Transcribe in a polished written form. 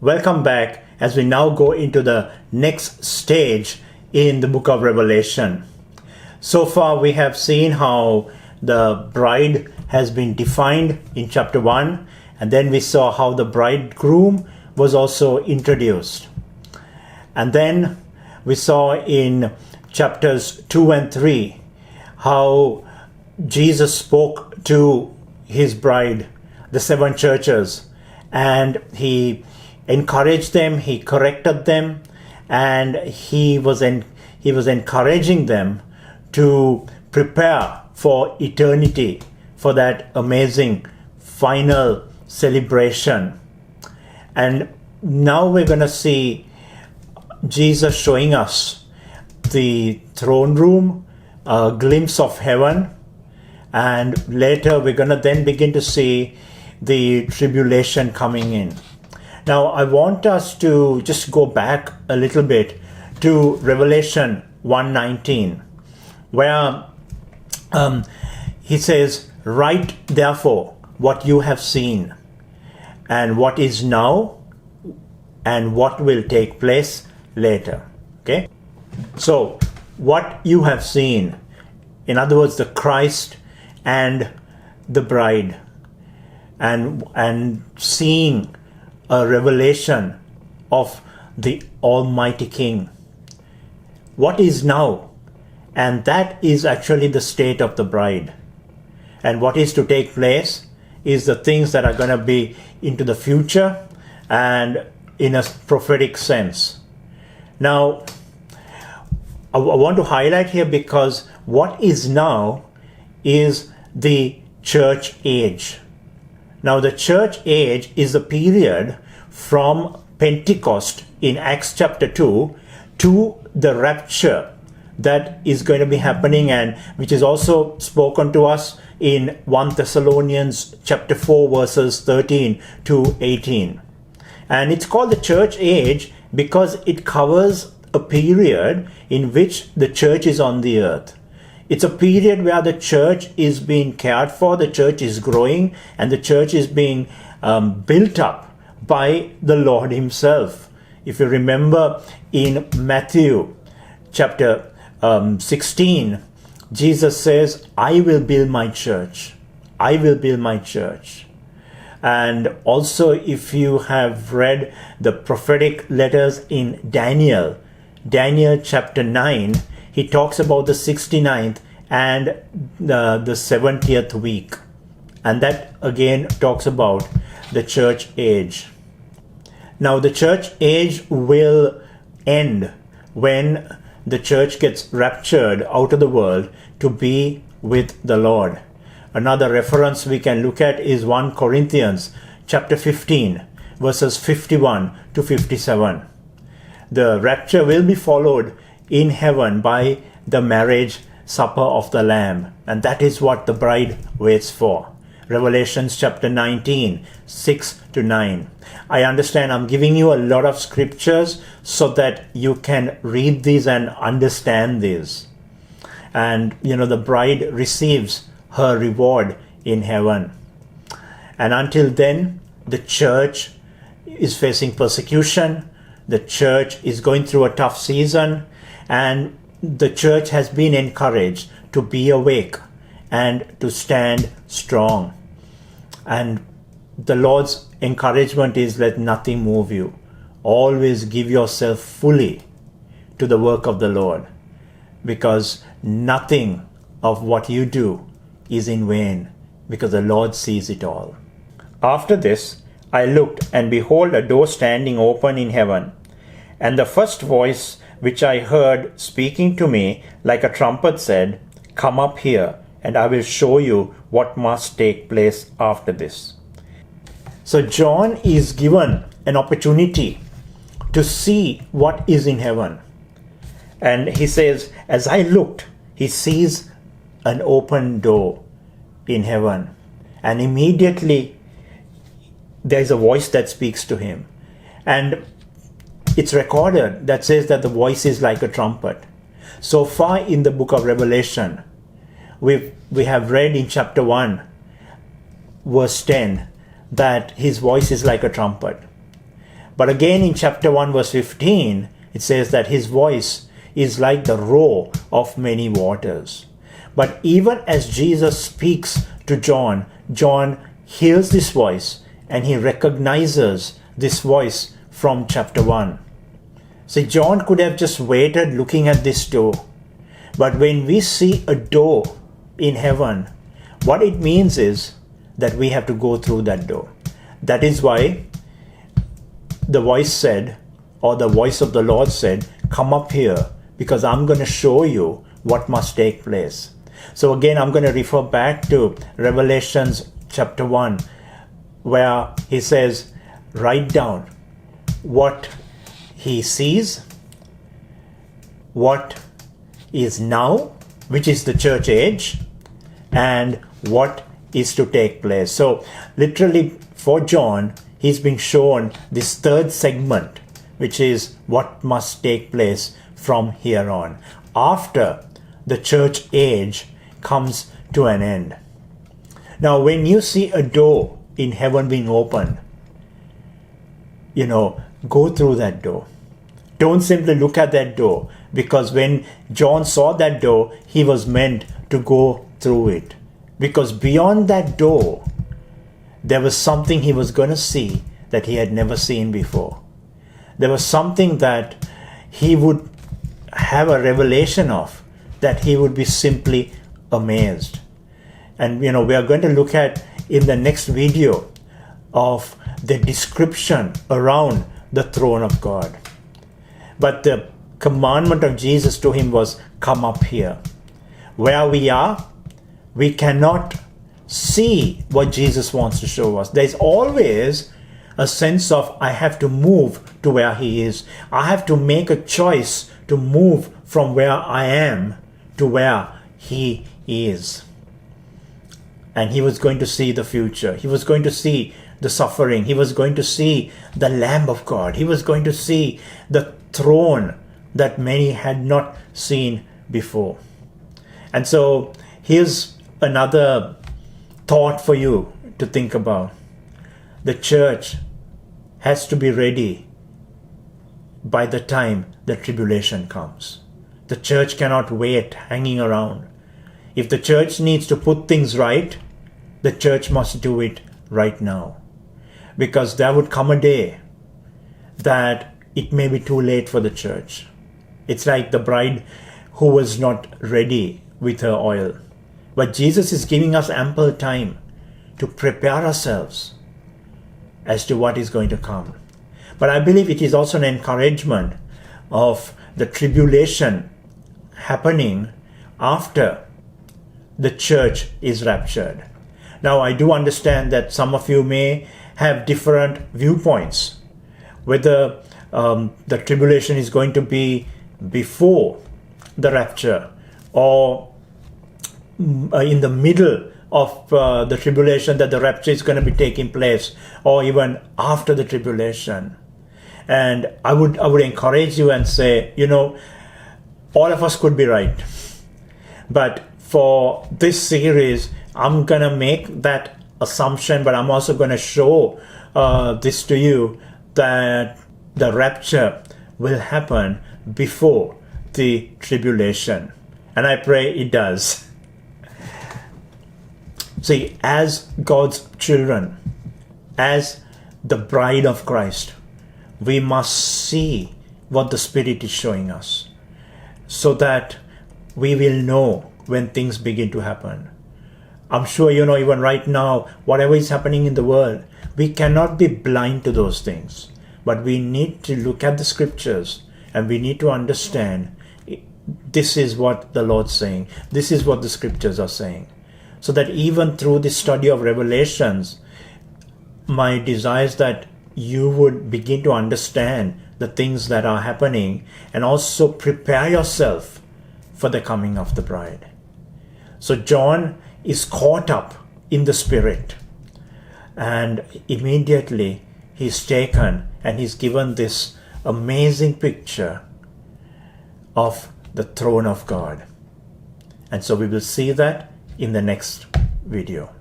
Welcome back as we now go into the next stage in the book of Revelation. So far we have seen how the bride has been defined in chapter 1, and then we saw how the bridegroom was also introduced. And then we saw in chapters 2 and 3 how Jesus spoke to his bride, the 7 churches, and he encouraged them, he corrected them, and he was encouraging them to prepare for eternity, for that amazing final celebration. And now we're going to see Jesus showing us the throne room, a glimpse of heaven, and later we're going to then begin to see the tribulation coming in. Now I want us to just go back a little bit to Revelation 1:19, where he says, "Write therefore what you have seen, and what is now, and what will take place later." Okay? So, what you have seen, in other words, the Christ and the bride, and seeing a revelation of the Almighty King. What is now? And that is actually the state of the bride. And what is to take place is the things that are going to be into the future and in a prophetic sense. Now, I want to highlight here because what is now is the church age. Now, the church age is the period from Pentecost in Acts chapter 2 to the rapture that is going to be happening, and which is also spoken to us in 1 Thessalonians chapter 4 verses 13 to 18. And it's called the church age because it covers a period in which the church is on the earth. It's a period where the church is being cared for, the church is growing, and the church is being built up by the Lord himself. If you remember in Matthew chapter 16, Jesus says, "I will build my church. I will build my church." And also, if you have read the prophetic letters in Daniel chapter 9, he talks about the 69th and the 70th week. And that again talks about the church age. Now, the church age will end when the church gets raptured out of the world to be with the Lord. Another reference we can look at is 1 Corinthians chapter 15 verses 51 to 57. The rapture will be followed in heaven by the marriage supper of the Lamb, and that is what the bride waits for. Revelations chapter 19, 6 to 9. I understand I'm giving you a lot of scriptures so that you can read these and understand these. And the bride receives her reward in heaven. And until then, the church is facing persecution. The church is going through a tough season, and the church has been encouraged to be awake and to stand strong. And the Lord's encouragement is, let nothing move you. Always give yourself fully to the work of the Lord, because nothing of what you do is in vain, because the Lord sees it all. After this, I looked, and behold, a door standing open in heaven. And the first voice which I heard speaking to me like a trumpet said, "Come up here, and I will show you what must take place after this." So John is given an opportunity to see what is in heaven. And he says, as I looked, he sees an open door in heaven. And immediately there is a voice that speaks to him. And it's recorded that says that the voice is like a trumpet. So far in the book of Revelation, we have read in chapter 1, verse 10, that his voice is like a trumpet. But again in chapter 1 verse 15, it says that his voice is like the roar of many waters. But even as Jesus speaks to John, John hears this voice and he recognizes this voice from chapter 1. See, John could have just waited looking at this door. But when we see a door in heaven, what it means is that we have to go through that door. That is why the voice said, or the voice of the Lord said, come up here because I'm going to show you what must take place. So again, I'm going to refer back to Revelations chapter 1, where he says, write down what he sees, what is now, which is the church age, and what is to take place. So literally for John, he's been shown this third segment, which is what must take place from here on, after the church age comes to an end. Now, when you see a door in heaven being opened, go through that door. Don't simply look at that door, because when John saw that door, he was meant to go through it. Because beyond that door, there was something he was going to see that he had never seen before. There was something that he would have a revelation of, that he would be simply amazed. And we are going to look at in the next video of the description around the throne of God. But the commandment of Jesus to him was, come up here. Where we are, we cannot see what Jesus wants to show us. There's always a sense of, I have to move to where he is. I have to make a choice to move from where I am to where he is. And he was going to see the future. He was going to see the suffering. He was going to see the Lamb of God. He was going to see the throne that many had not seen before. And so here's another thought for you to think about. The church has to be ready by the time the tribulation comes. The church cannot wait hanging around. If the church needs to put things right, the church must do it right now. Because there would come a day that it may be too late for the church. It's like the bride who was not ready with her oil. But Jesus is giving us ample time to prepare ourselves as to what is going to come. But I believe it is also an encouragement of the tribulation happening after the church is raptured. Now, I do understand that some of you may have different viewpoints, whether the tribulation is going to be before the rapture or in the middle of the tribulation, that the rapture is going to be taking place, or even after the tribulation. And I would encourage you and say, all of us could be right. But for this series, I'm going to make that assumption, but I'm also going to show this to you, that the rapture will happen before the tribulation. And I pray it does. See, as God's children, as the bride of Christ, we must see what the Spirit is showing us, so that we will know when things begin to happen. I'm sure even right now, whatever is happening in the world, we cannot be blind to those things. But we need to look at the scriptures and we need to understand, this is what the Lord's saying. This is what the scriptures are saying. So that even through this study of Revelations, my desire is that you would begin to understand the things that are happening and also prepare yourself for the coming of the bride. So John is caught up in the Spirit, and immediately he's taken and he's given this amazing picture of the throne of God. And so we will see that in the next video.